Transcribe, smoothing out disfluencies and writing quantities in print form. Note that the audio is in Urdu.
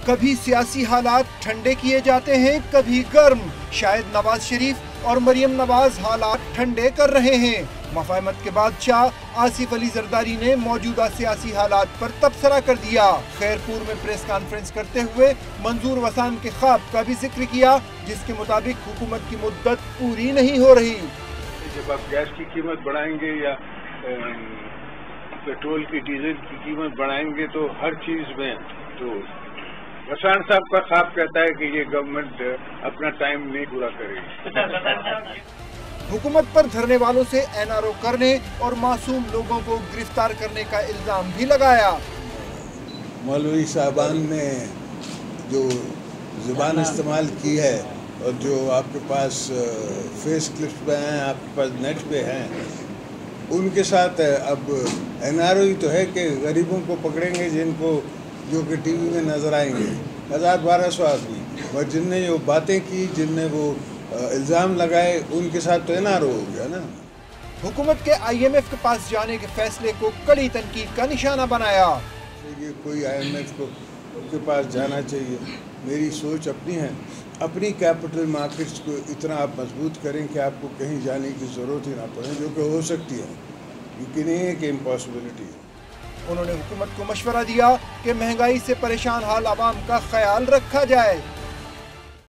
کبھی سیاسی حالات ٹھنڈے کیے جاتے ہیں، کبھی گرم۔ شاید نواز شریف اور مریم نواز حالات ٹھنڈے کر رہے ہیں۔ مفاہمت کے بادشاہ آصف علی زرداری نے موجودہ سیاسی حالات پر تبصرہ کر دیا۔ خیرپور میں پریس کانفرنس کرتے ہوئے منظور وسان کے خواب کا بھی ذکر کیا، جس کے مطابق حکومت کی مدت پوری نہیں ہو رہی۔ جب آپ گیس کی قیمت بڑھائیں گے یا پیٹرول کی ڈیزل کی قیمت بڑھائیں گے تو ہر چیز میں تو وسان صاحب کا خواب کہتا ہے کہ یہ گورنمنٹ اپنا ٹائم نہیں پورا کرے گی۔ حکومت پر دھرنے والوں سے NRO کرنے اور معصوم لوگوں کو گرفتار کرنے کا الزام بھی لگایا۔ مولوی صاحبان نے جو زبان استعمال کی ہے اور جو آپ کے پاس فیس کلپس پہ ہیں، آپ کے پاس نیٹ پہ ہیں، ان کے ساتھ اب NRO ہی تو ہے کہ غریبوں کو پکڑیں گے، جن کو جو کہ ٹی وی میں نظر آئیں گے 1200 آدمی، اور جن نے جو باتیں کی، جن نے وہ الزام لگائے، ان کے ساتھ تو NRO ہو گیا نا۔ حکومت کے IMF کے پاس جانے کے فیصلے کو کڑی تنقید کا نشانہ بنایا۔ یہ کوئی IMF کے پاس جانا چاہیے، میری سوچ اپنی ہے، اپنی کیپٹل مارکیٹس کو اتنا آپ مضبوط کریں کہ آپ کو کہیں جانے کی ضرورت ہی نہ پڑے، جو کہ ہو سکتی ہے، لیکن نہیں ہے کہ امپاسبلٹی ہے۔ انہوں نے حکومت کو مشورہ دیا کہ مہنگائی سے پریشان حال عوام کا خیال رکھا جائے۔